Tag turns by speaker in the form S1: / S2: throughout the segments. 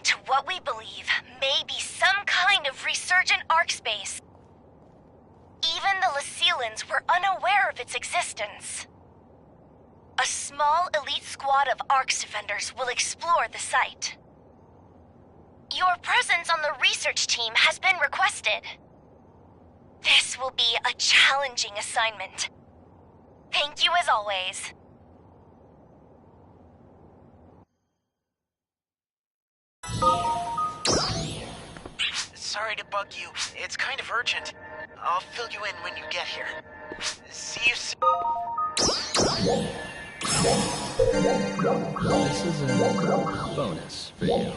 S1: To what we believe may be some kind of resurgent arc space. Even the Lyceilans were unaware of its existence. A small elite squad of Arcs defenders will explore the site. Your presence on the research team has been requested. This will be a challenging assignment. Thank you as always.
S2: Sorry to bug you. It's kind of urgent. I'll fill you in when you get here. See you soon.
S3: This is a bonus for you.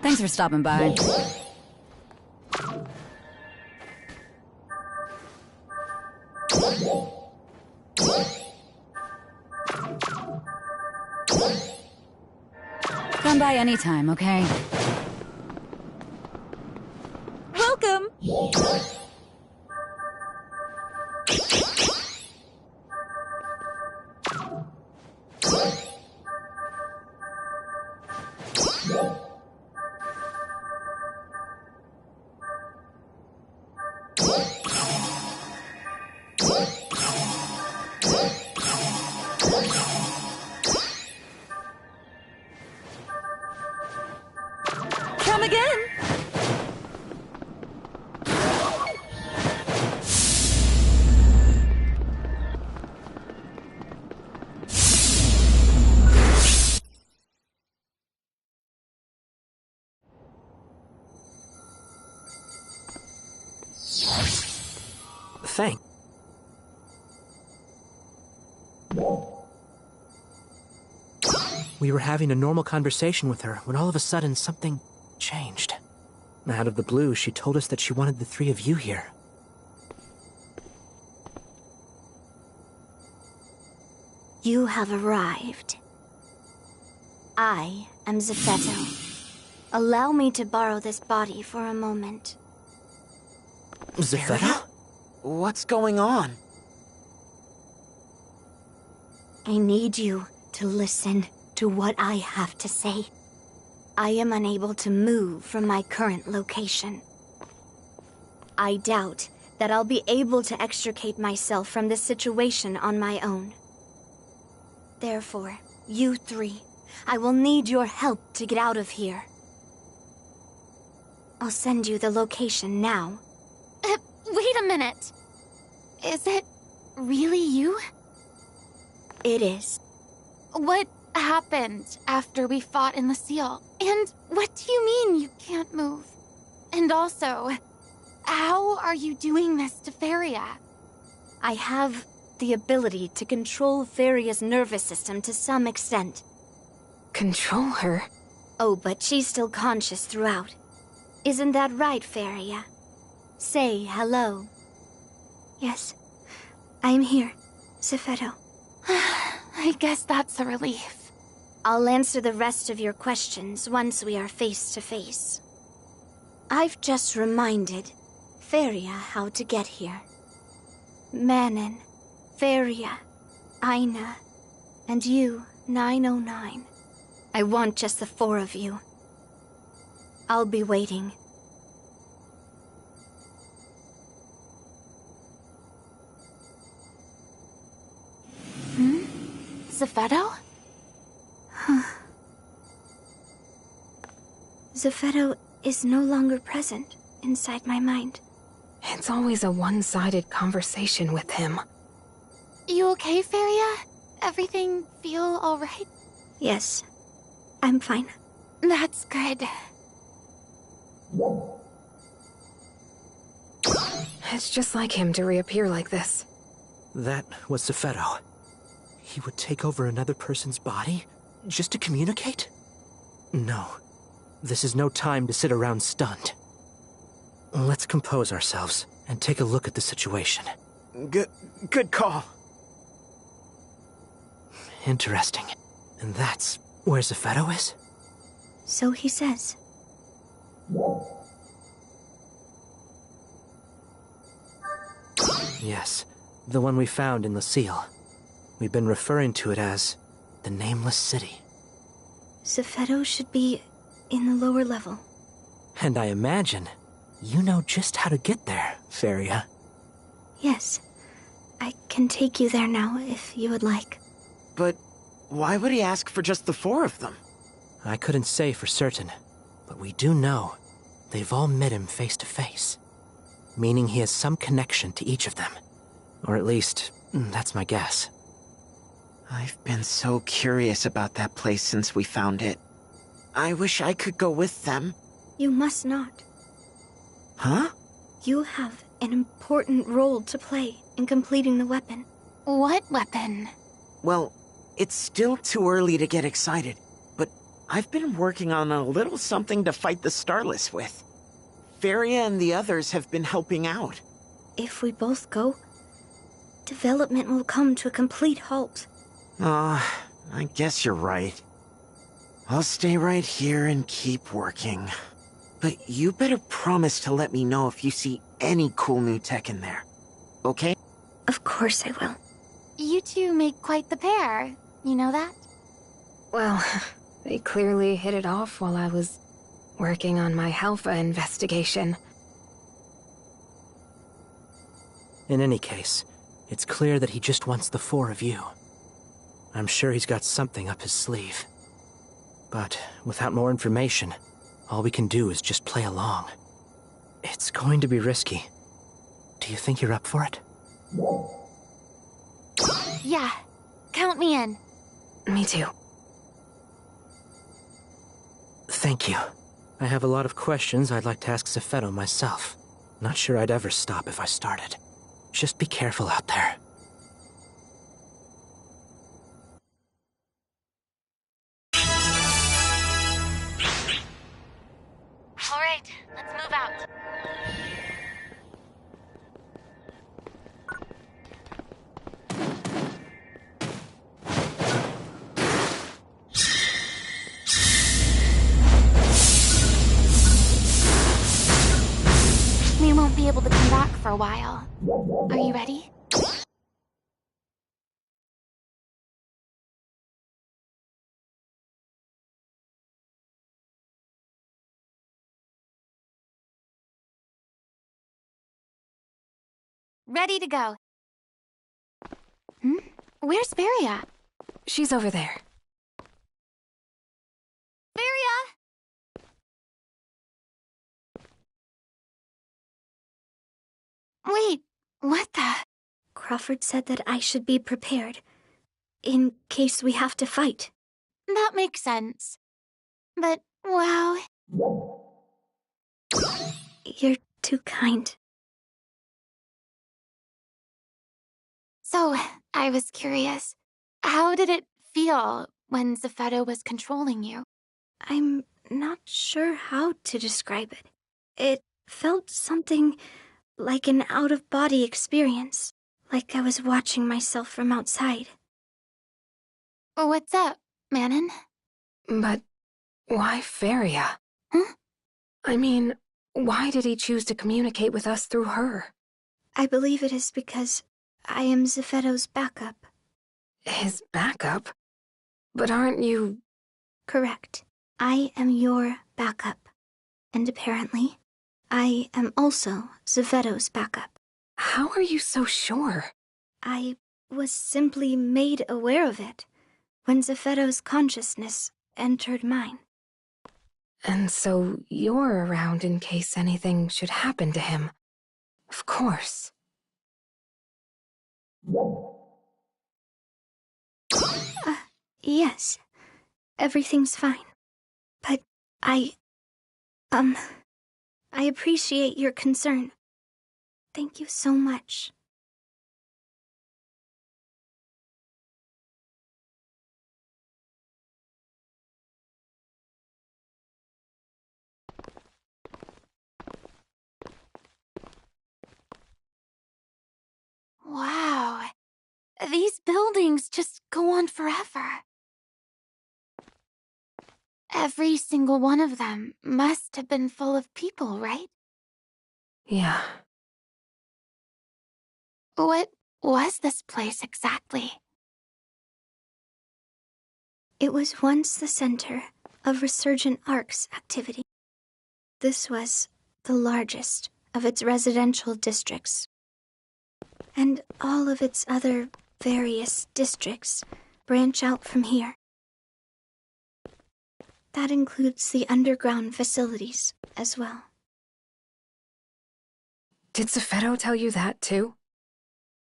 S4: Thanks for stopping by. Come by anytime, okay? Welcome! Come again!
S5: thank. We were having a normal conversation with her when all of a sudden something changed. Out of the blue, she told us that she wanted the three of you here.
S1: You have arrived. I am Zephetto. Allow me to borrow this body for a moment.
S5: Zephetto?
S2: What's going on?
S1: I need you to listen to what I have to say. I am unable to move from my current location. I doubt that I'll be able to extricate myself from this situation on my own. Therefore, you three, I will need your help to get out of here. I'll send you the location now.
S6: Wait a minute. Is it really you?
S1: It is.
S6: What happened after we fought in the seal? And what do you mean you can't move? And also, how are you doing this to Feria?
S1: I have the ability to control Feria's nervous system to some extent.
S7: Control her?
S1: Oh, but she's still conscious throughout. Isn't that right, Feria? Say hello. Yes, I'm here, Zephetto.
S6: I guess that's a relief.
S1: I'll answer the rest of your questions once we are face to face. I've just reminded Feria how to get here. Manon, Feria, Aina, and you, 909. I want just the four of you. I'll be waiting.
S6: Zephetto?
S1: Zephetto is no longer present inside my mind.
S7: It's always a one-sided conversation with him.
S6: You okay, Feria? Everything feel alright?
S1: Yes, I'm fine.
S6: That's good.
S7: It's just like him to reappear like this.
S5: That was Zephetto. He would take over another person's body just to communicate? No. This is no time to sit around stunned. Let's compose ourselves and take a look at the situation.
S2: Good call.
S5: Interesting. And that's where Zephetto is?
S1: So he says.
S5: Yes, the one we found in the seal. We've been referring to it as the Nameless City.
S1: Zephetto should be in the lower level.
S5: And I imagine you know just how to get there, Feria.
S1: Yes, I can take you there now if you would like.
S2: But why would he ask for just the four of them?
S5: I couldn't say for certain, but we do know they've all met him face to face. Meaning he has some connection to each of them. Or at least, that's my guess.
S2: I've been so curious about that place since we found it. I wish I could go with them.
S1: You must not.
S2: Huh?
S1: You have an important role to play in completing the weapon.
S6: What weapon?
S2: Well, it's still too early to get excited, but I've been working on a little something to fight the Starless with. Feria and the others have been helping out.
S1: If we both go, development will come to a complete halt.
S2: I guess you're right. I'll stay right here and keep working. But you better promise to let me know if you see any cool new tech in there. Okay?
S1: Of course I will.
S6: You two make quite the pair. You know that?
S7: Well, they clearly hit it off while I was working on my Halpha investigation.
S5: In any case, it's clear that he just wants the four of you. I'm sure he's got something up his sleeve. But without more information, all we can do is just play along. It's going to be risky. Do you think you're up for it?
S6: Yeah. Count me in.
S7: Me too.
S5: Thank you. I have a lot of questions I'd like to ask Zephetto myself. Not sure I'd ever stop if I started. Just be careful out there.
S6: All right, let's move out. We won't be able to come back for a while. Are you ready? Ready to go. Where's Varia?
S7: She's over there.
S6: Varia! Wait, what the?
S8: Crawford said that I should be prepared, in case we have to fight.
S6: That makes sense. But, wow.
S8: You're too kind.
S6: So, I was curious. How did it feel when Zephedo was controlling you?
S8: I'm not sure how to describe it. It felt something like an out-of-body experience, like I was watching myself from outside.
S6: What's up, Manon?
S7: But why Feria?
S6: Huh?
S7: I mean, why did he choose to communicate with us through her?
S8: I believe it is because I am Zephedo's backup.
S7: His backup? But aren't you...
S8: Correct. I am your backup. And apparently, I am also Zephedo's backup.
S7: How are you so sure?
S8: I was simply made aware of it when Zephedo's consciousness entered mine.
S7: And so you're around in case anything should happen to him. Of course.
S8: Yes. Everything's fine. But I appreciate your concern. Thank you so much.
S6: Wow. These buildings just go on forever. Every single one of them must have been full of people, right?
S7: Yeah.
S6: What was this place exactly?
S8: It was once the center of Resurgent Ark's activity. This was the largest of its residential districts. And all of its other various districts branch out from here. That includes the underground facilities as well.
S7: Did Zephedo tell you that too?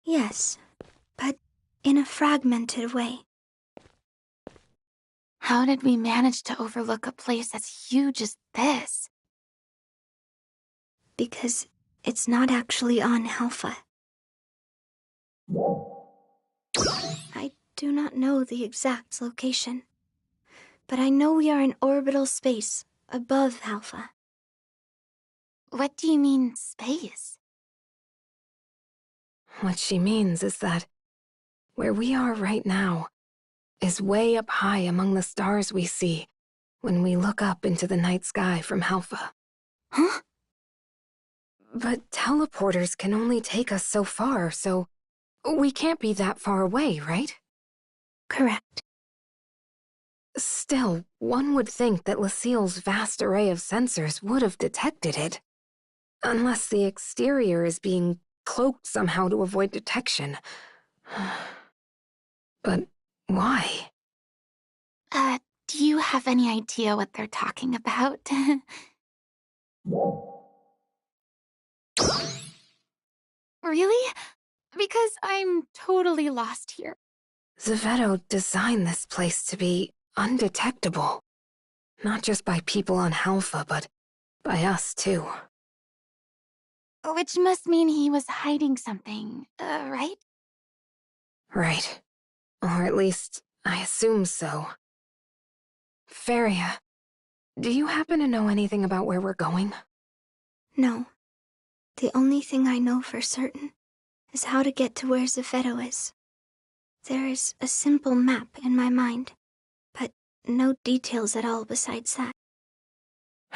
S8: Yes, but in a fragmented way.
S6: How did we manage to overlook a place as huge as this?
S8: Because it's not actually on Alpha. I do not know the exact location, but I know we are in orbital space above Alpha.
S6: What do you mean, space?
S7: What she means is that where we are right now is way up high among the stars we see when we look up into the night sky from Alpha.
S6: Huh?
S7: But teleporters can only take us so far, so we can't be that far away, right?
S8: Correct.
S7: Still, one would think that Lucille's vast array of sensors would have detected it. Unless the exterior is being cloaked somehow to avoid detection. But why?
S6: Do you have any idea what they're talking about? Really? Because I'm totally lost here.
S7: Zephedo designed this place to be undetectable. Not just by people on Alpha, but by us too.
S6: Which must mean he was hiding something, right?
S7: Right. Or at least, I assume so. Feria, do you happen to know anything about where we're going?
S8: No. The only thing I know for certain is how to get to where Zephedo is. There is a simple map in my mind, but no details at all besides that.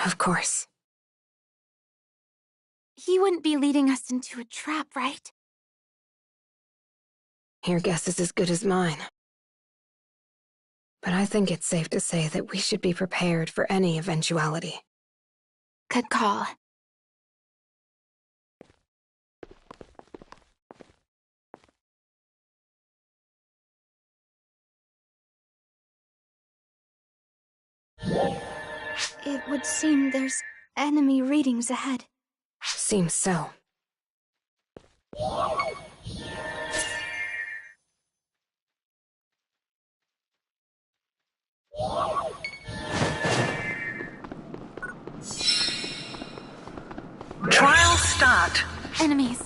S7: Of course.
S6: He wouldn't be leading us into a trap, right?
S7: Your guess is as good as mine. But I think it's safe to say that we should be prepared for any eventuality.
S6: Good call.
S8: It would seem there's enemy readings ahead.
S7: Seems so.
S9: Trial start.
S6: Enemies.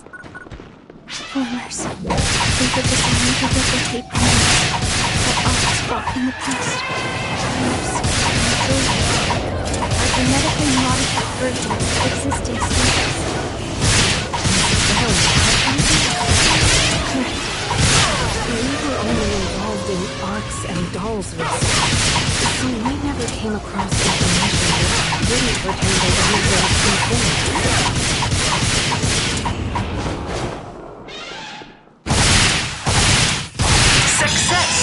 S8: Rumors. They were designed to replicate enemies that Arks fought in the past. Rumors. Are genetically modified versions of existing species. Correct.
S7: We were only involved in Arks and Dolls research, so we never came across information that didn't pretend they were something.
S9: Success!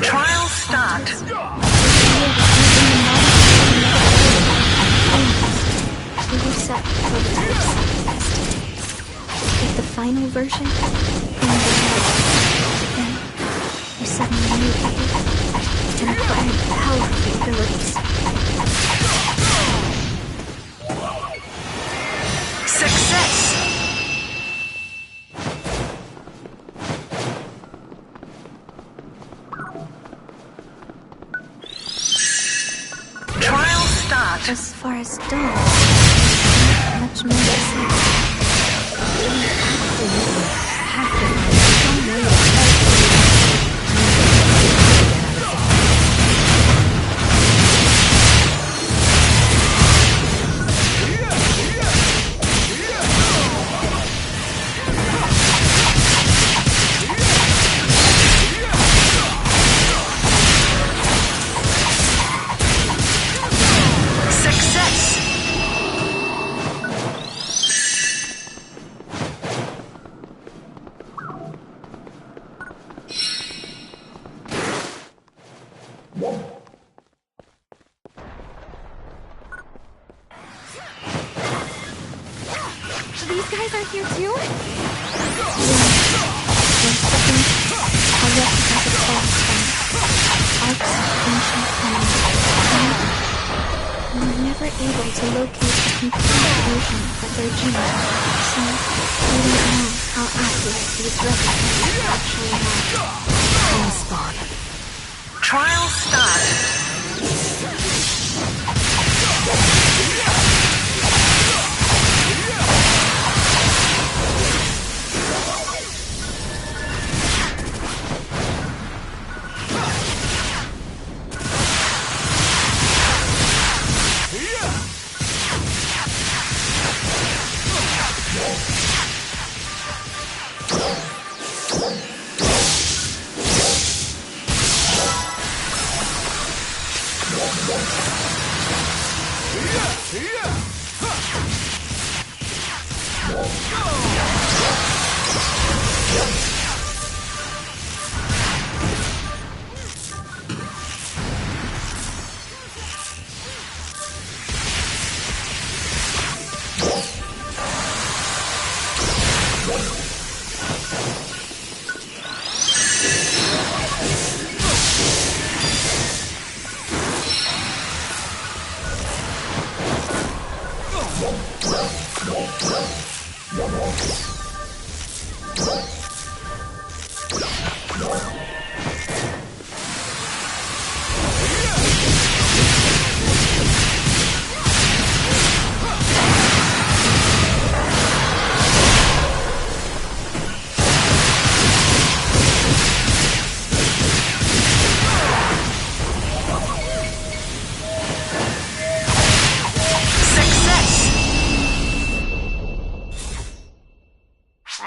S9: Trial start.
S8: We reset prototypes tested. With the final version, then we suddenly mutated and acquired powerful abilities.
S9: Success! Trial start.
S8: As far as dolls, much more to say.
S7: We absolutely have to find some way to
S9: Success!
S6: These guys are here too?
S8: One second, I recognize a false friend. Ark's ancient enemy. We were never able to locate the complete version of their gene, so we don't know how accurate these replicas actually are.
S7: spawn.
S9: Trial start.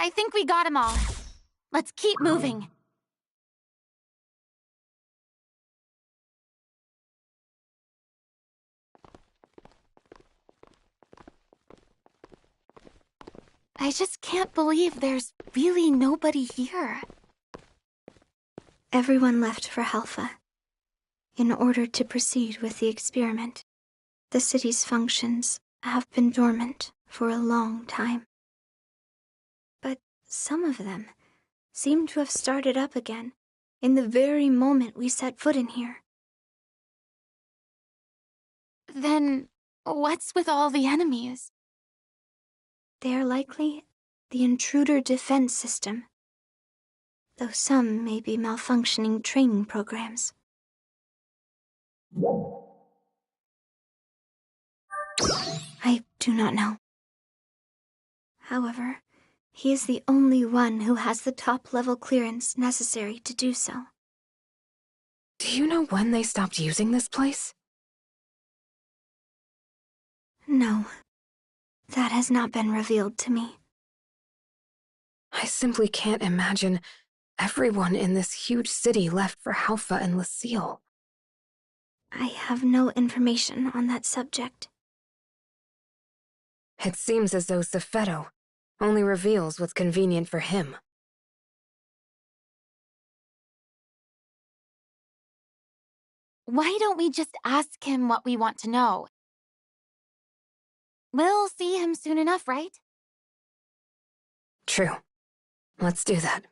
S6: I think we got 'em all. Let's keep moving. I just can't believe there's really nobody here.
S8: Everyone left for Halpha in order to proceed with the experiment. The city's functions have been dormant for a long time. But some of them seem to have started up again in the very moment we set foot in here.
S6: Then what's with all the enemies?
S8: They are likely the intruder defense system, though some may be malfunctioning training programs. I do not know. However, he is the only one who has the top-level clearance necessary to do so.
S7: Do you know when they stopped using this place?
S8: No, that has not been revealed to me.
S7: I simply can't imagine everyone in this huge city left for Halpha and Lucille.
S8: I have no information on that subject.
S7: It seems as though Safeto only reveals what's convenient for him.
S6: Why don't we just ask him what we want to know? We'll see him soon enough, right?
S7: True. Let's do that.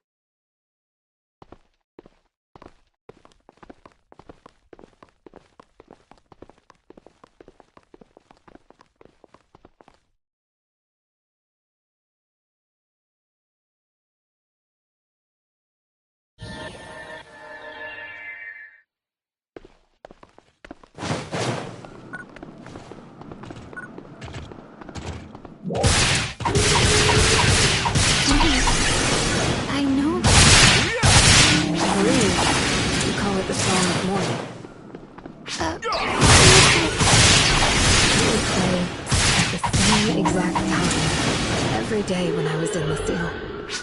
S8: I know.
S7: I believe you call it the Song of Morning. We play at the same exact time every day when I was in Lucille.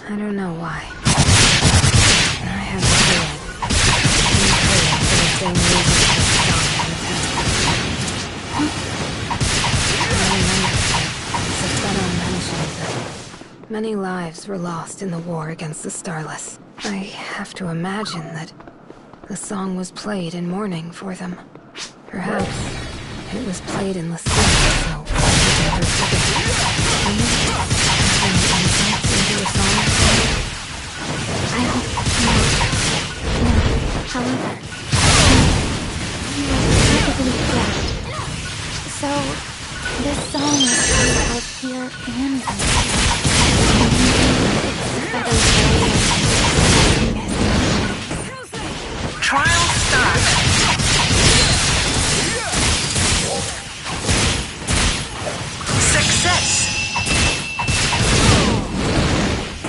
S7: I don't know why. I have the feeling we played for the same reason as the song in the past. I remember Safeto mentioned that many lives were lost in the war against the Starless. I have to imagine that the song was played in mourning for them. Perhaps it was played in Lucille, so I could never forget. Maybe any insights into the song?
S8: I hope not. No. However, you are probably correct.
S6: So, this song is played both here and in
S9: Trial start. Success.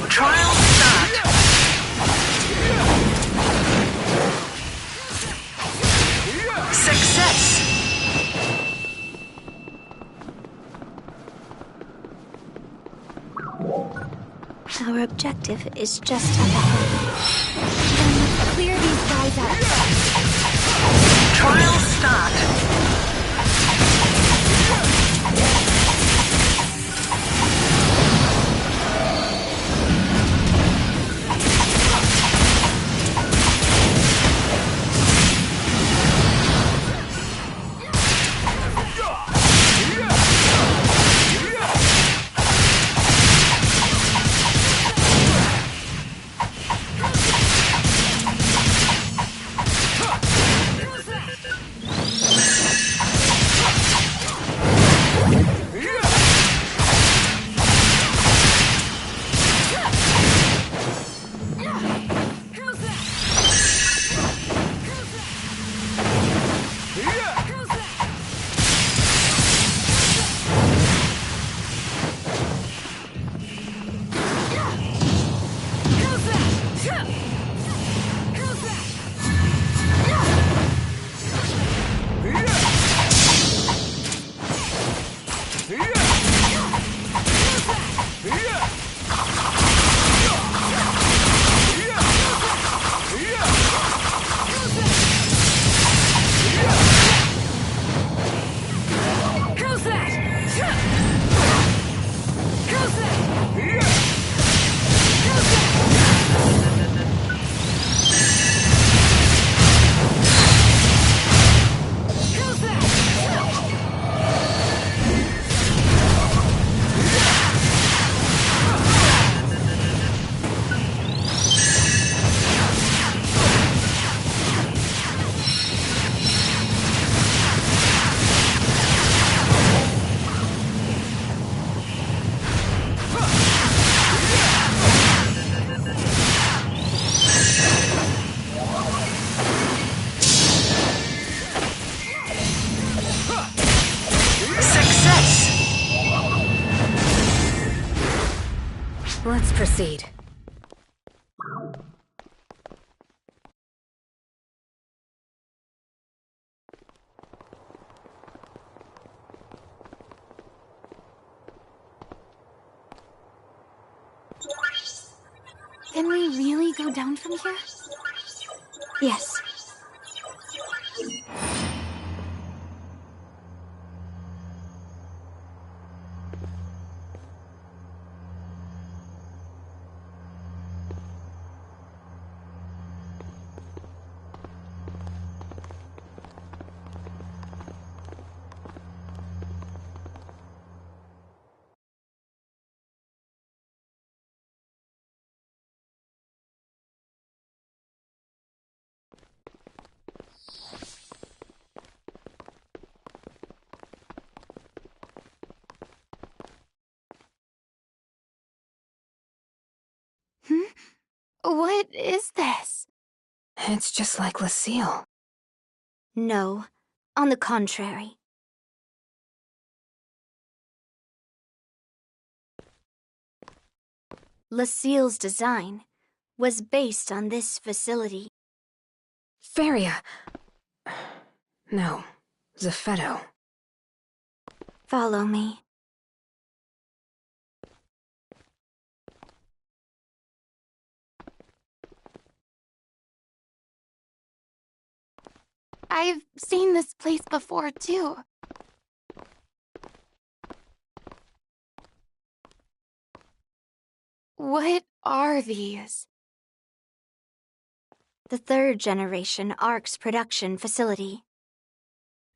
S9: Trial start. Success.
S8: Our objective is just up ahead.
S6: Then clear these guys out.
S9: Trial start.
S7: Let's proceed.
S6: Can we really go down from here?
S8: Yes.
S6: What is this?
S7: It's just like Lucille.
S8: No. On the contrary. Lucille's design was based on this facility.
S7: Feria. No, Zeffetto.
S8: Follow me.
S6: I've seen this place before, too. What are these?
S8: The third generation ARC's production facility.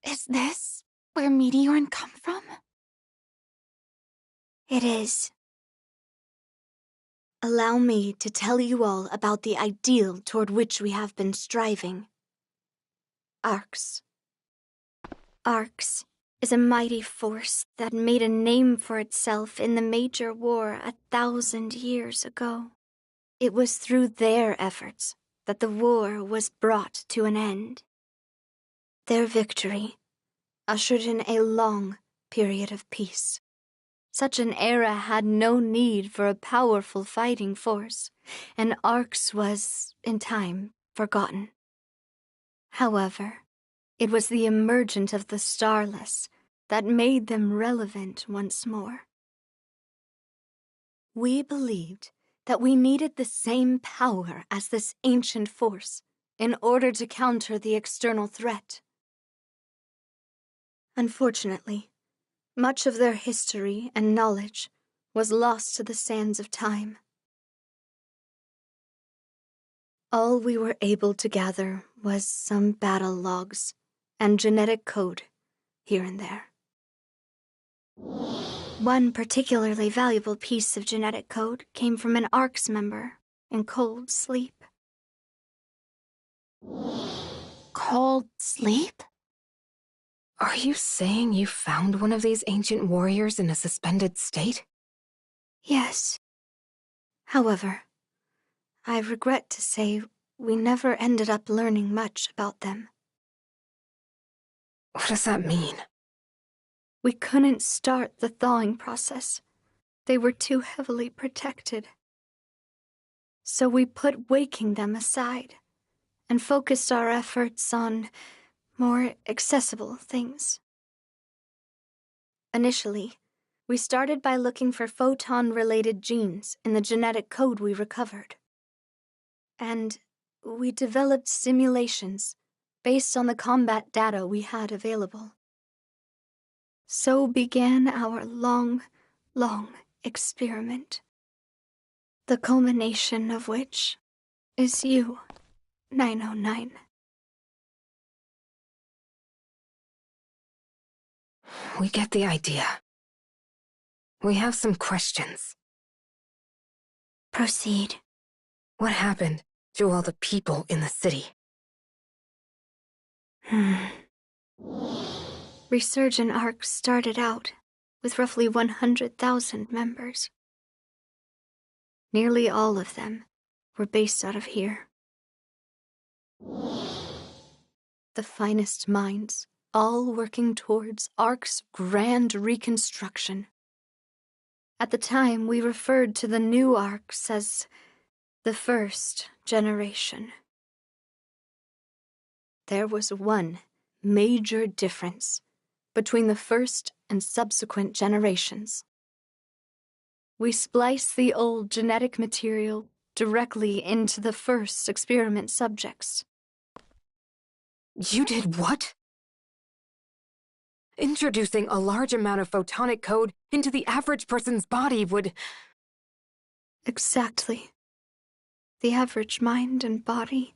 S6: Is this where Meteorn come from?
S8: It is. Allow me to tell you all about the ideal toward which we have been striving. ARCs. ARCs is a mighty force that made a name for itself in the major war 1,000 years ago. It was through their efforts that the war was brought to an end. Their victory ushered in a long period of peace. Such an era had no need for a powerful fighting force, and ARCS was, in time, forgotten. However, it was the emergence of the Starless that made them relevant once more. We believed that we needed the same power as this ancient force in order to counter the external threat. Unfortunately, much of their history and knowledge was lost to the sands of time. All we were able to gather was some battle logs and genetic code here and there. One particularly valuable piece of genetic code came from an ARCS member in cold sleep.
S6: Cold sleep?
S7: Are you saying you found one of these ancient warriors in a suspended state?
S8: Yes. However, I regret to say we never ended up learning much about them.
S7: What does that mean?
S8: We couldn't start the thawing process. They were too heavily protected. So we put waking them aside and focused our efforts on more accessible things. Initially, we started by looking for photon-related genes in the genetic code we recovered. And we developed simulations based on the combat data we had available. So began our long, long experiment, the culmination of which is you, 909.
S7: We get the idea. We have some questions.
S8: Proceed.
S7: What happened to all the people in the city?
S8: Resurgent ARC started out with roughly 100,000 members. Nearly all of them were based out of here. The finest minds, all working towards ARC's grand reconstruction. At the time, we referred to the new arcs as the first generation. There was one major difference between the first and subsequent generations. We spliced the old genetic material directly into the first experiment subjects.
S7: You did what? Introducing a large amount of photonic code into the average person's body would...
S8: Exactly. The average mind and body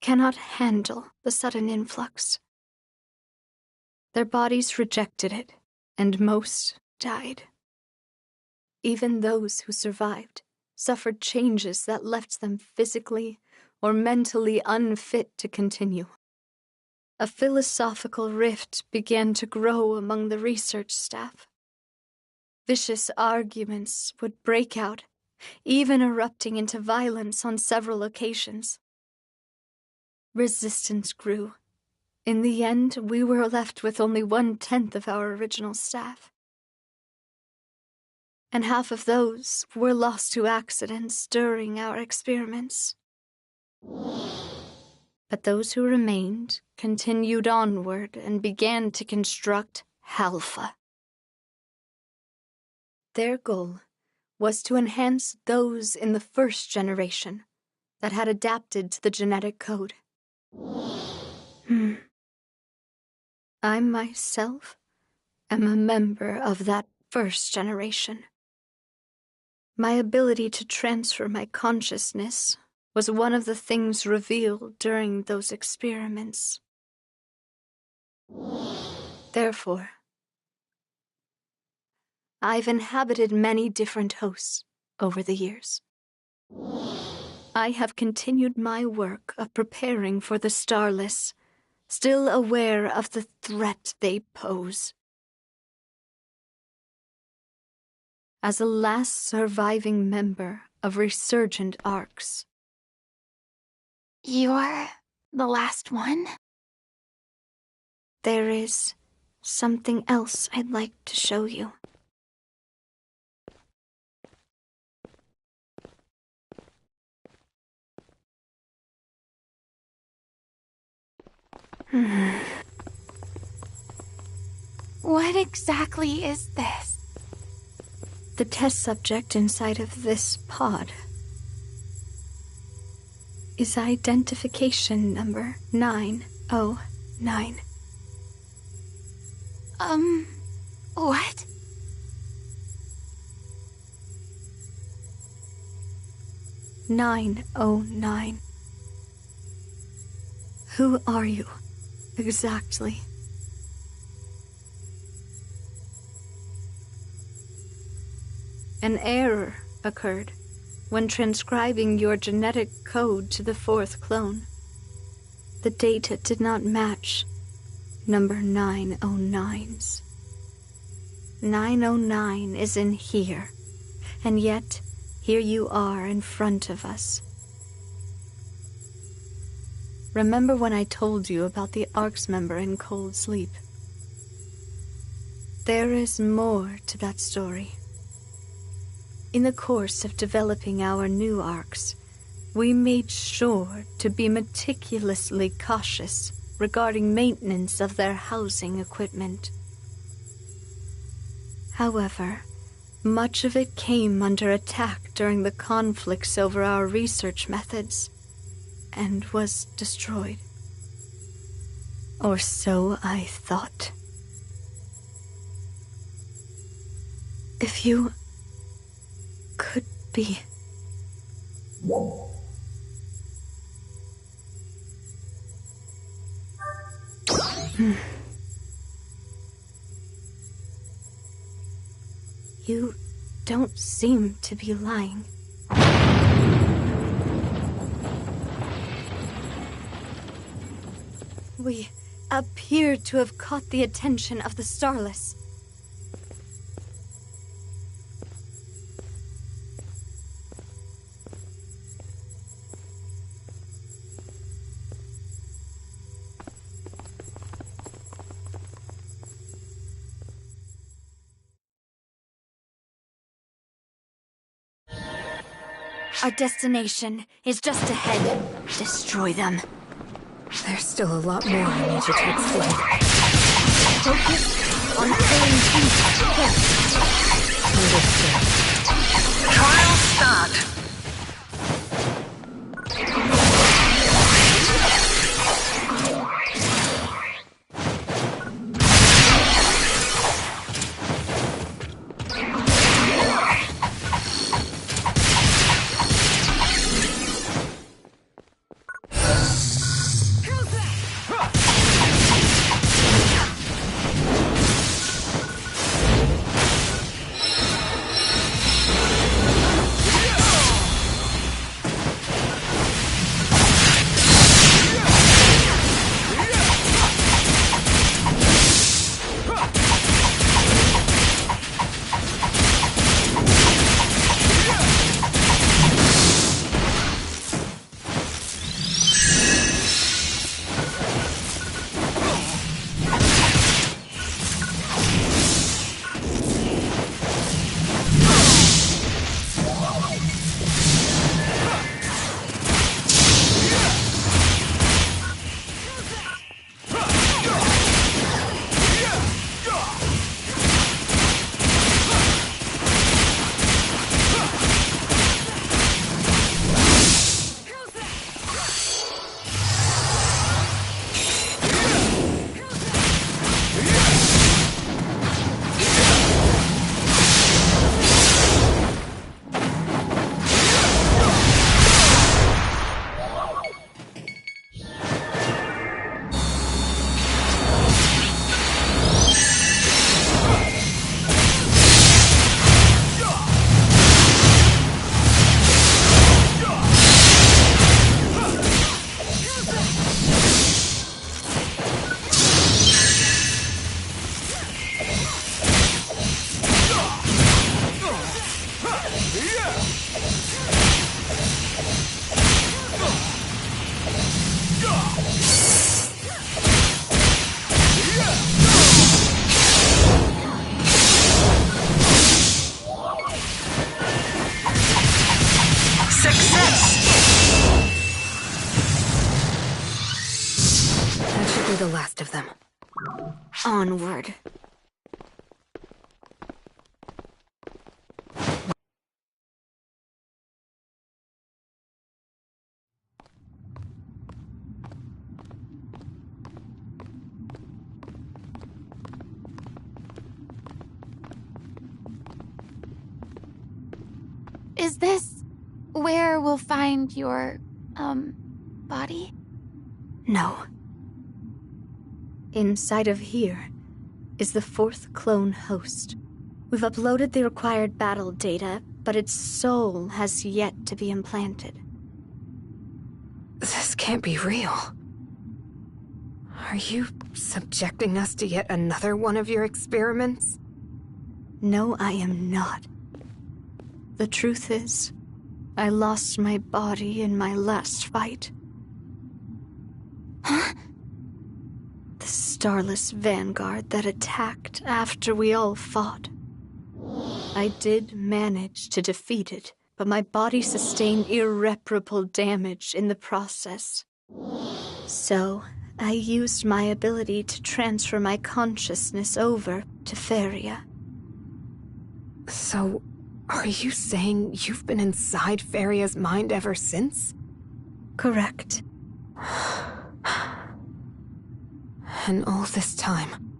S8: cannot handle the sudden influx. Their bodies rejected it, and most died. Even those who survived suffered changes that left them physically or mentally unfit to continue. A philosophical rift began to grow among the research staff. Vicious arguments would break out, even erupting into violence on several occasions. Resistance grew. In the end, we were left with only 1/10 of our original staff. And half of those were lost to accidents during our experiments. But those who remained continued onward and began to construct Halpha. Their goal was to enhance those in the first generation that had adapted to the genetic code. I myself am a member of that first generation. My ability to transfer my consciousness was one of the things revealed during those experiments. Therefore, I've inhabited many different hosts over the years. I have continued my work of preparing for the Starless, still aware of the threat they pose. As a last surviving member of Resurgent Arcs.
S6: You're the last one?
S8: There is something else I'd like to show you.
S6: What exactly is this?
S8: The test subject inside of this pod is identification number 909.
S6: What?
S8: "909. Who are you, exactly?" An error occurred when transcribing your genetic code to the fourth clone. The data did not match number 909's. 909 is in here, and yet here you are in front of us. Remember when I told you about the ARCS member in Cold Sleep? There is more to that story. In the course of developing our new arcs, we made sure to be meticulously cautious regarding maintenance of their housing equipment. However, much of it came under attack during the conflicts over our research methods, and was destroyed. Or so I thought. If you could be... You don't seem to be lying. We appear to have caught the attention of the Starless. Our destination is just ahead. Destroy them.
S7: There's still a lot more I need you to explain.
S8: Focus on killing these. Yes.
S7: Understood.
S9: Trial start.
S7: The last of them.
S8: Onward.
S6: Is this where we'll find your, body?
S8: No. Inside of here is the fourth clone host. We've uploaded the required battle data, but its soul has yet to be implanted.
S7: This can't be real. Are you subjecting us to yet another one of your experiments?
S8: No, I am not. The truth is, I lost my body in my last fight.
S6: Huh?
S8: The Starless Vanguard that attacked after we all fought. I did manage to defeat it, but my body sustained irreparable damage in the process. So, I used my ability to transfer my consciousness over to Feria.
S7: So, are you saying you've been inside Feria's mind ever since?
S8: Correct.
S7: And all this time,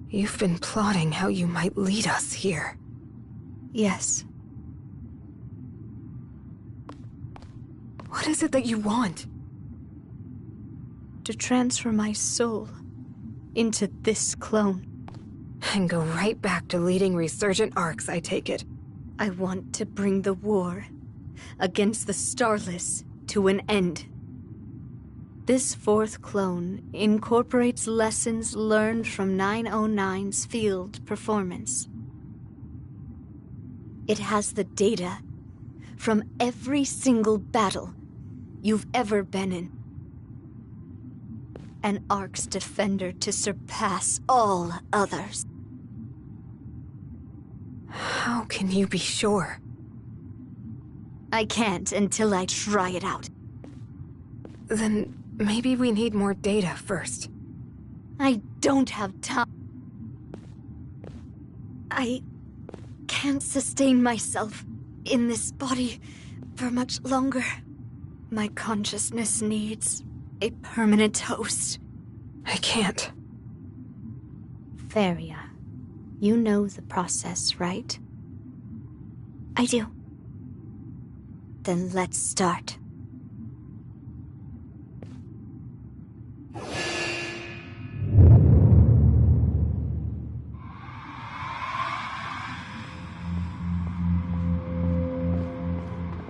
S7: you've been plotting how you might lead us here.
S8: Yes.
S7: What is it that you want?
S8: To transfer my soul into this clone.
S7: And go right back to leading resurgent arcs, I take it.
S8: I want to bring the war against the Starless to an end. This fourth clone incorporates lessons learned from 909's field performance. It has the data from every single battle you've ever been in. An Ark's defender to surpass all others.
S7: How can you be sure?
S8: I can't until I try it out.
S7: Then maybe we need more data first.
S8: I don't have time. I can't sustain myself in this body for much longer. My consciousness needs a permanent host.
S7: I can't.
S8: Feria, you know the process, right? I do. Then let's start.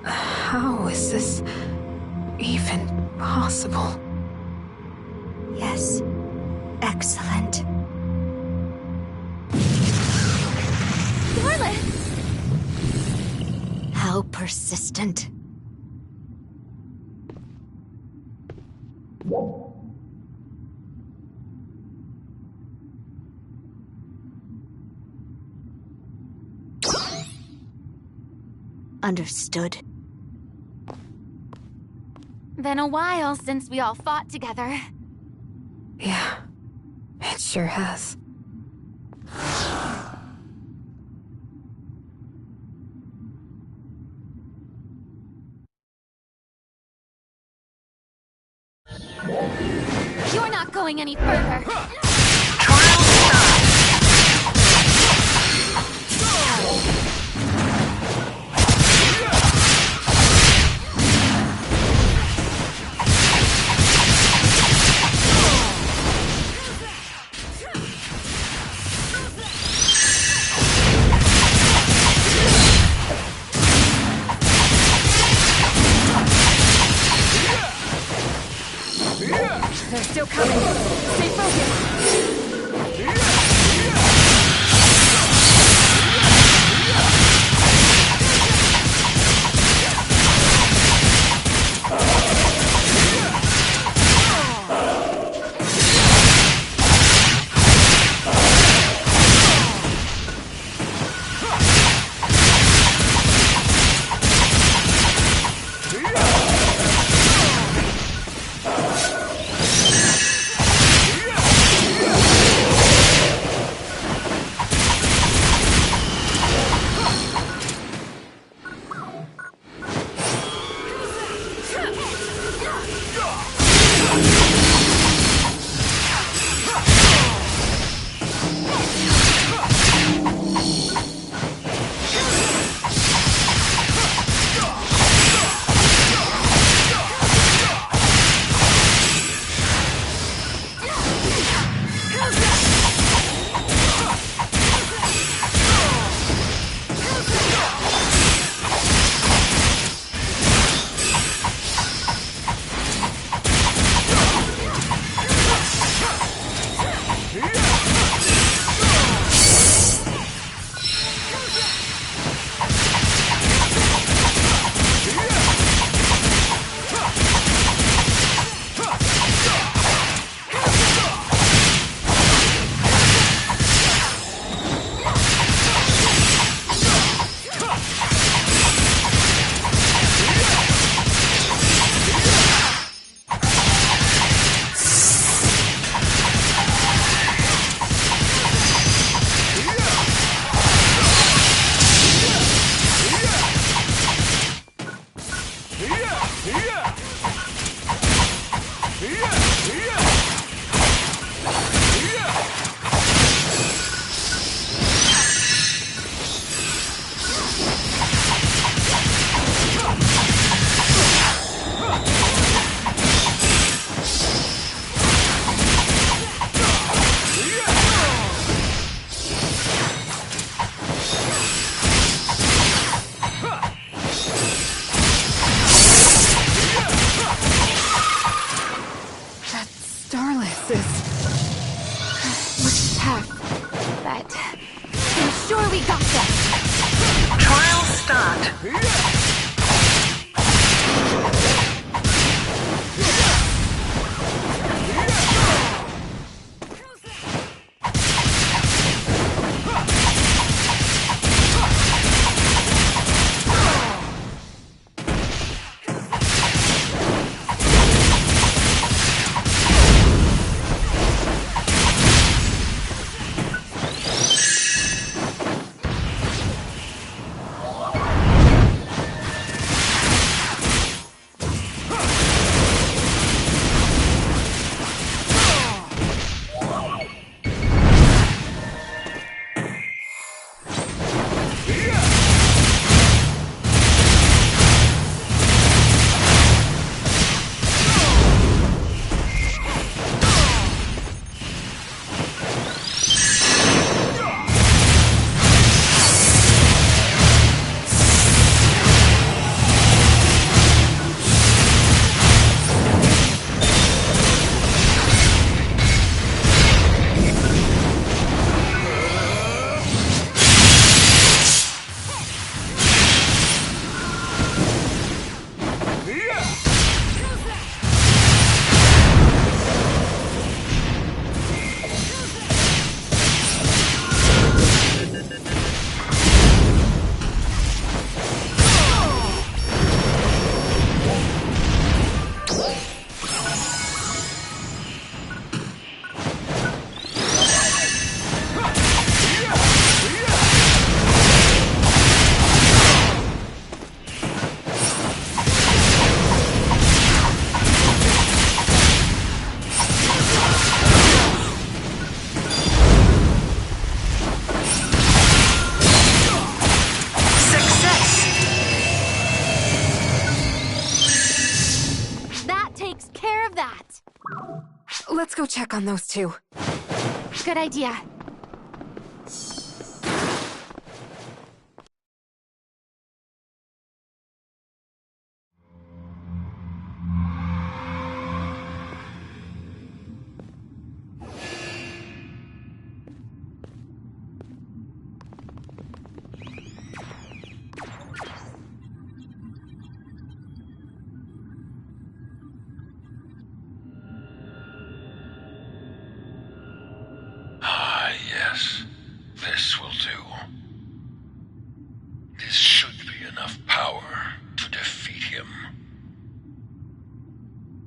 S7: How is this even possible?
S8: Yes. Excellent.
S6: Scarlet!
S8: How persistent. Understood.
S6: Been a while since we all fought together.
S7: Yeah, it sure has.
S6: You're not going any further.
S9: Trial start.
S7: They're still coming. Stay focused. Let's go check on those two.
S6: Good idea.
S10: Ah, yes. This will do. This should be enough power to defeat him.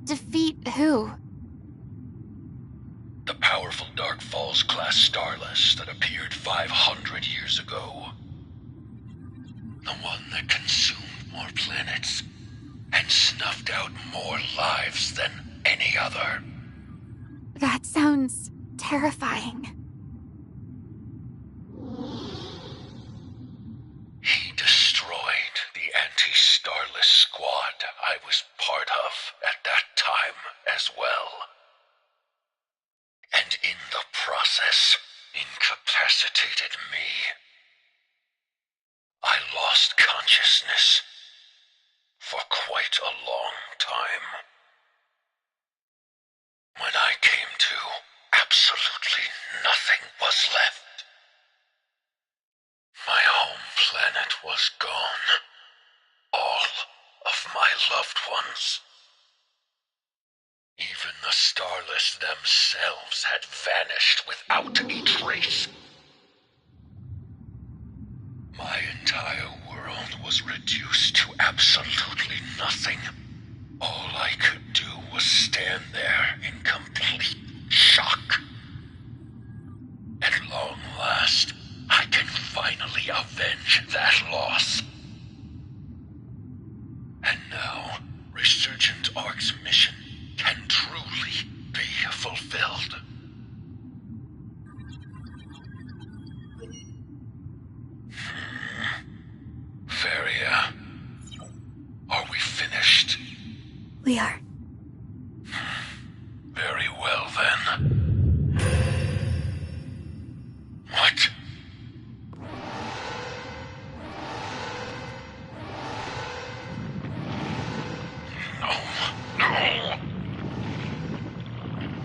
S6: Defeat who?
S10: The powerful Dark Falls class starless that appeared 500 years ago. The one that consumed more planets and snuffed out more lives than any other.
S6: That sounds terrifying.
S10: He destroyed the anti-starless squad I was part of at that time as well. And in the process, incapacitated me. I lost consciousness for quite a long time. When I came to, absolutely nothing was left. My home planet was gone. All of my loved ones. Even the starless themselves had vanished without a trace. My entire world was reduced to absolutely nothing. All I could do was stand there in complete shock. At long last, I can finally avenge that loss. And now, Resurgent Ark's mission can truly be fulfilled. Varia, are we finished?
S8: We are.
S10: Very well, then. What? No.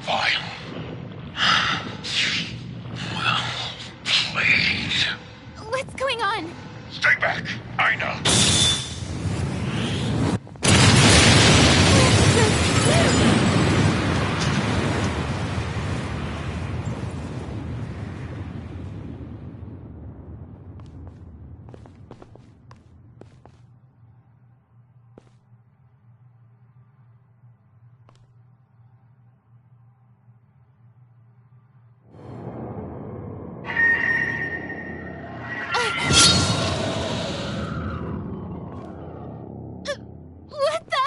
S10: Fine. Well played.
S6: What's going on?
S10: Stay back. I know.
S6: What the?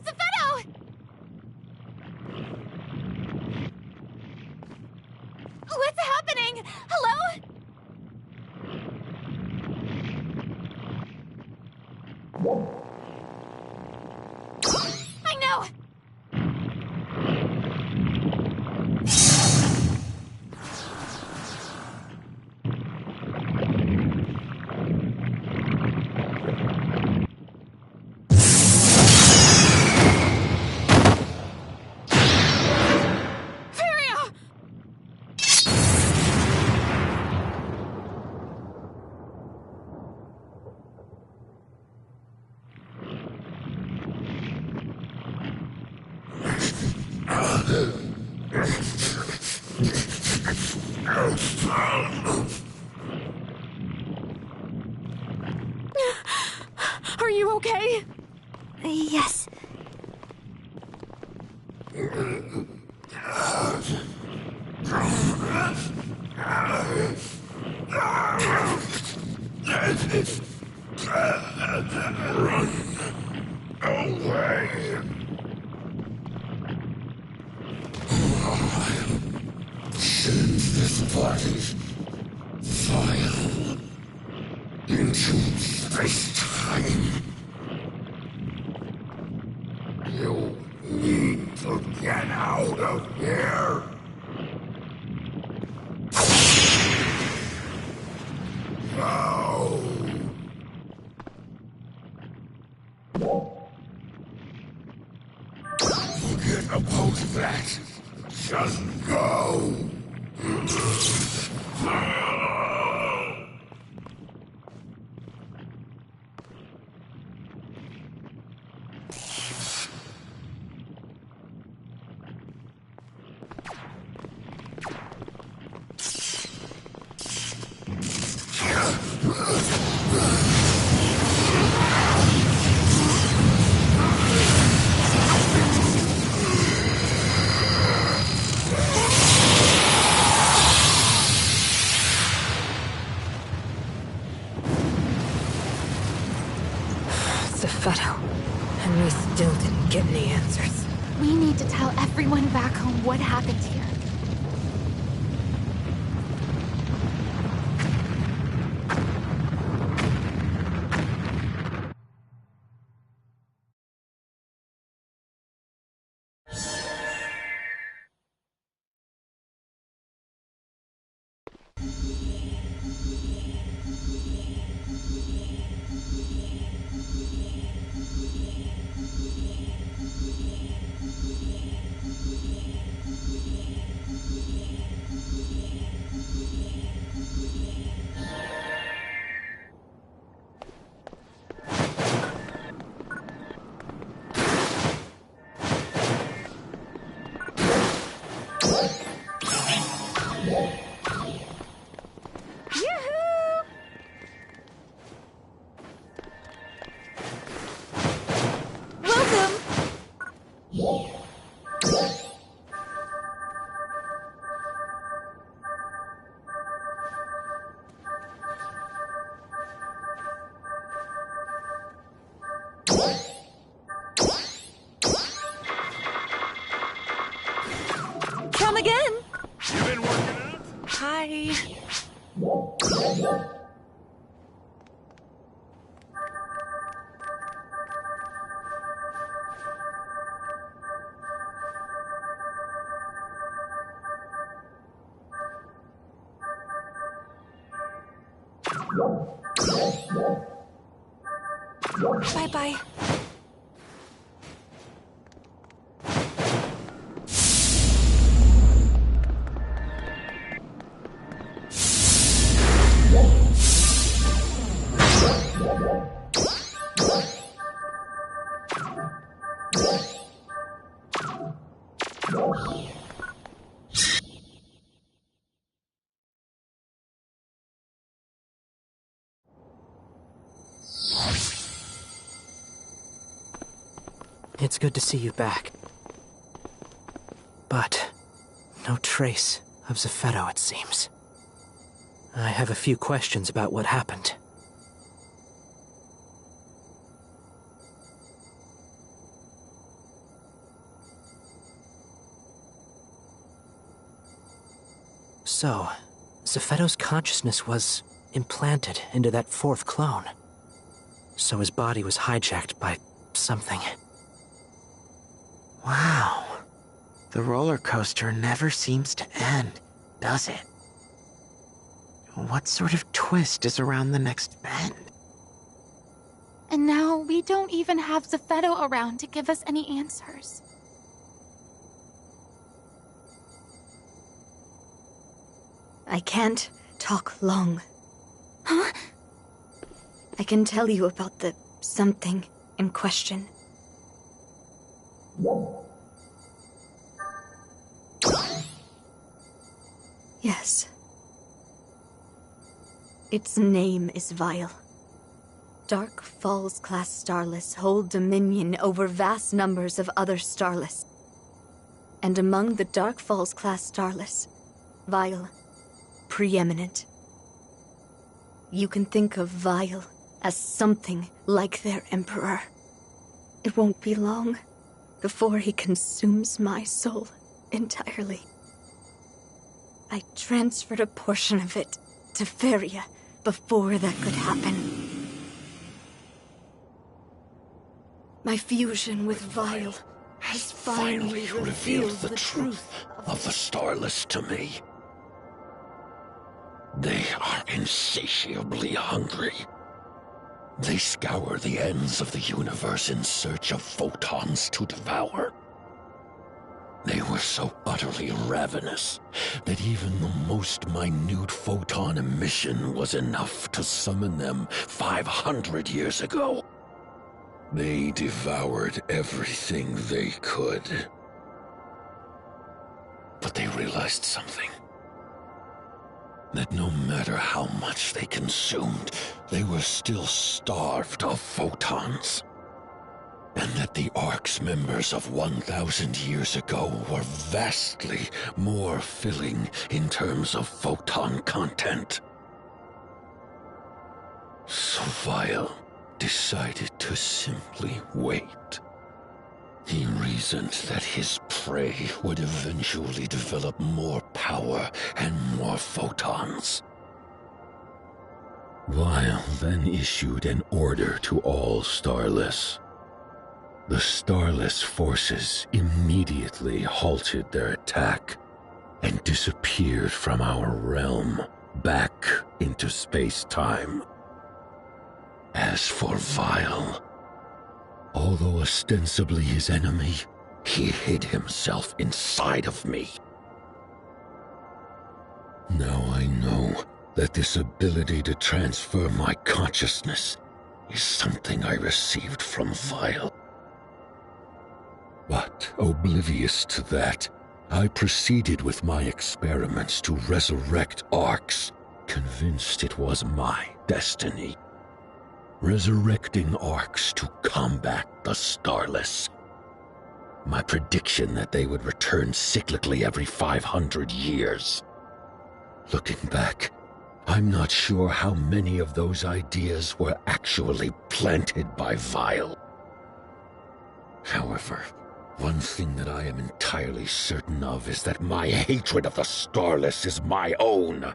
S6: Zephetto! What's happening? Hello? I know! Varia! Are you okay?
S8: Yes.
S10: this body, vile, into space-time. You need to get out of here. Now. Forget about that. Just go.
S7: Zepheto. And we still didn't get any answers.
S6: We need to tell everyone back home what happened here.
S4: Come again.
S11: You been working out?
S4: Hi. Bye-bye.
S5: It's good to see you back. But no trace of Zepheto, it seems. I have a few questions about what happened. So, Zepheto's consciousness was implanted into that fourth clone. So his body was hijacked by something.
S2: Wow. The roller coaster never seems to end, does it? What sort of twist is around the next bend?
S6: And now we don't even have Zepheto around to give us any answers.
S8: I can't talk long.
S6: Huh?
S8: I can tell you about the something in question. Yes. Its name is Vile. Dark Falls class starless hold dominion over vast numbers of other starless. And among the Dark Falls class starless, Vile, preeminent. You can think of Vile as something like their emperor. It won't be long before he consumes my soul entirely.
S4: I transferred a portion of it to Feria before that could happen. My fusion with Vile has finally revealed the truth
S10: of the Starless to me. They are insatiably hungry. They scour the ends of the universe in search of photons to devour. They were so utterly ravenous that even the most minute photon emission was enough to summon them 500 years ago. They devoured everything they could. But they realized something. That no matter how much they consumed, they were still starved of photons. And that the Ark's members of 1,000 years ago were vastly more filling in terms of photon content. So Vile decided to simply wait. He reasoned that his prey would eventually develop more power and more photons. Vile then issued an order to all Starless. The Starless forces immediately halted their attack and disappeared from our realm back into space-time. As for Vile, although ostensibly his enemy, he hid himself inside of me. Now I know that this ability to transfer my consciousness is something I received from Vile. But oblivious to that, I proceeded with my experiments to resurrect Arcs, convinced it was my destiny. Resurrecting Arcs to combat the Starless. My prediction that they would return cyclically every 500 years. Looking back, I'm not sure how many of those ideas were actually planted by Vile. However, one thing that I am entirely certain of is that my hatred of the Starless is my own.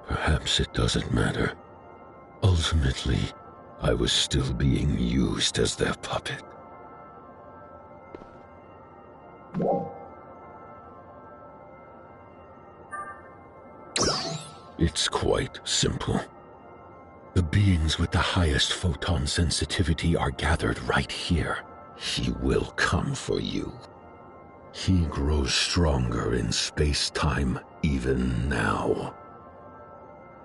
S10: Perhaps it doesn't matter. Ultimately, I was still being used as their puppet. It's quite simple. The beings with the highest photon sensitivity are gathered right here. He will come for you. He grows stronger in space-time even now.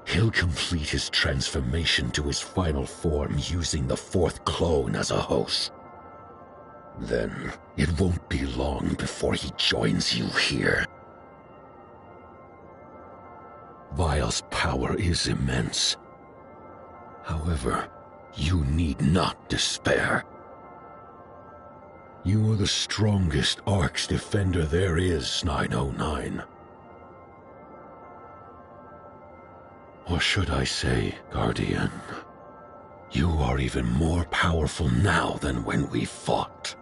S10: He'll complete his transformation to his final form using the fourth clone as a host. Then, it won't be long before he joins you here. Vile's power is immense. However, you need not despair. You are the strongest Ark's defender there is, 909. Or should I say, Guardian, you are even more powerful now than when we fought.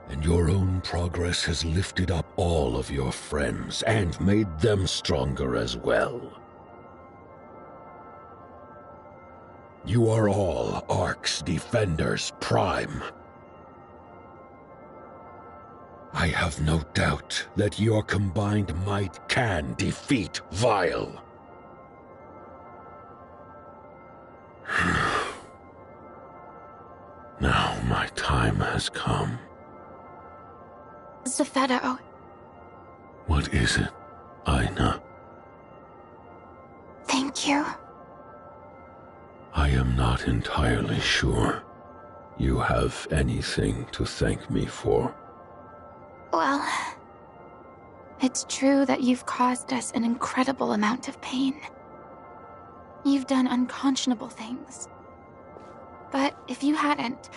S10: And your own progress has lifted up all of your friends and made them stronger as well. You are all Ark's defenders prime. I have no doubt that your combined might can defeat Vile. Now my time has come.
S6: Zephedo.
S10: What is it, Aina?
S6: Thank you.
S10: I am not entirely sure you have anything to thank me for.
S6: Well, it's true that you've caused us an incredible amount of pain. You've done unconscionable things. But if you hadn't,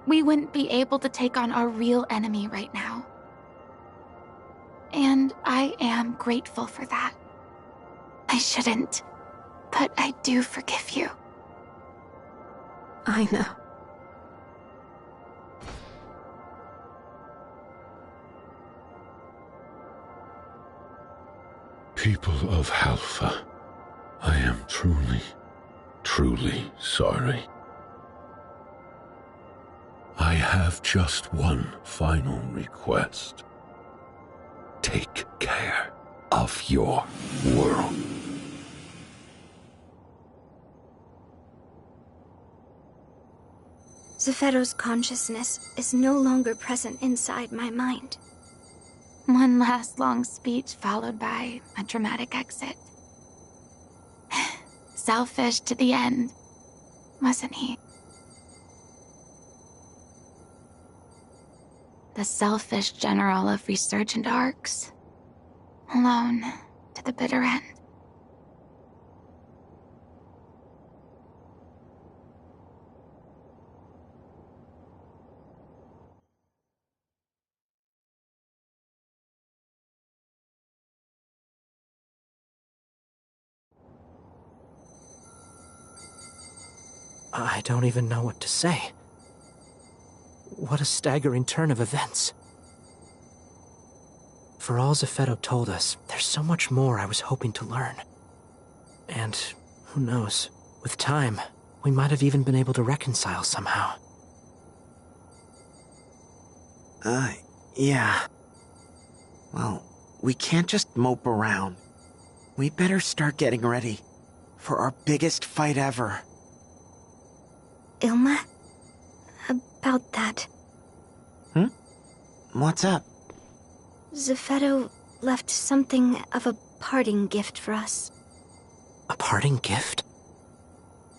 S6: we wouldn't be able to take on our real enemy right now. And I am grateful for that. I shouldn't, but I do forgive you.
S7: I know.
S10: People of Halfa, I am truly, truly sorry. I have just one final request. Take care of your world.
S8: Zephyro's consciousness is no longer present inside my mind.
S6: One last long speech followed by a dramatic exit. Selfish to the end, wasn't he? The selfish general of resurgent arcs. Alone to the bitter end.
S5: I don't even know what to say. What a staggering turn of events. For all Zephyro told us, there's so much more I was hoping to learn. And who knows, with time, we might have even been able to reconcile somehow.
S2: Yeah. Well, we can't just mope around. We better start getting ready for our biggest fight ever.
S8: Ilma? About that.
S2: What's up?
S8: Zephyro left something of a parting gift for us.
S5: A parting gift?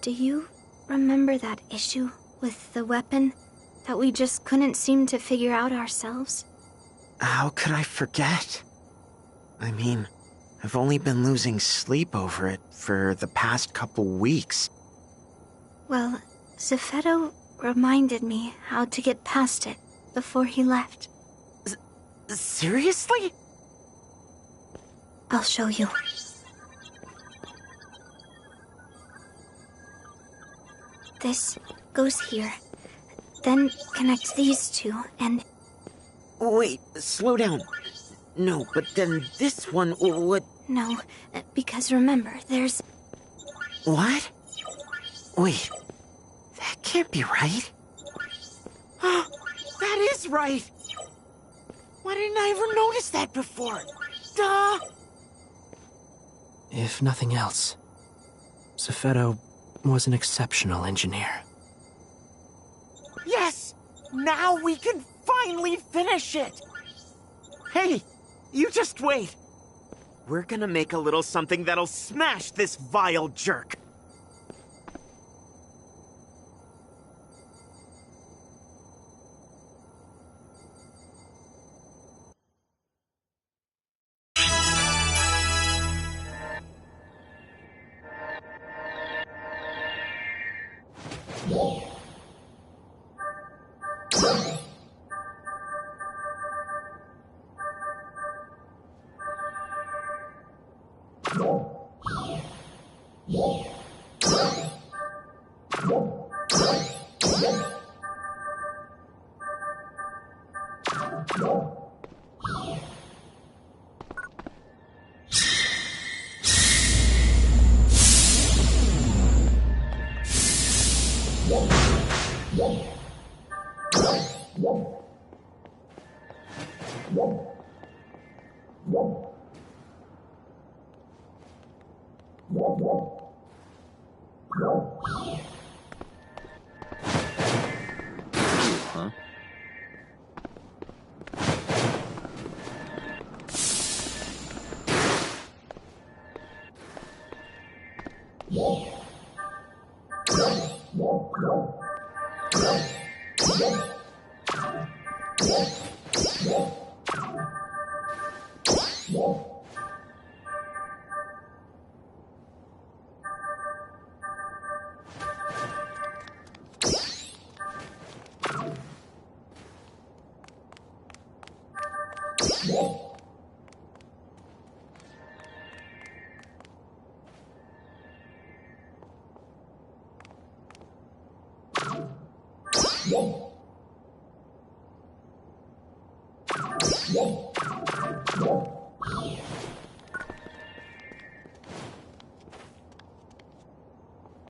S8: Do you remember that issue with the weapon that we just couldn't seem to figure out ourselves?
S2: How could I forget? I mean, I've only been losing sleep over it for the past couple weeks.
S8: Well, Zephyro reminded me how to get past it before he left.
S2: Seriously?
S8: I'll show you. This goes here, then connects these two, and...
S2: Wait, slow down. No, but then this one would...
S8: No, because remember, there's...
S2: What? Wait, that can't be right. That is right! Why didn't I ever notice that before? Duh!
S5: If nothing else, Zephyro was an exceptional engineer.
S2: Yes! Now we can finally finish it! Hey, you just wait. We're gonna make a little something that'll smash this vile jerk.
S12: Yeah.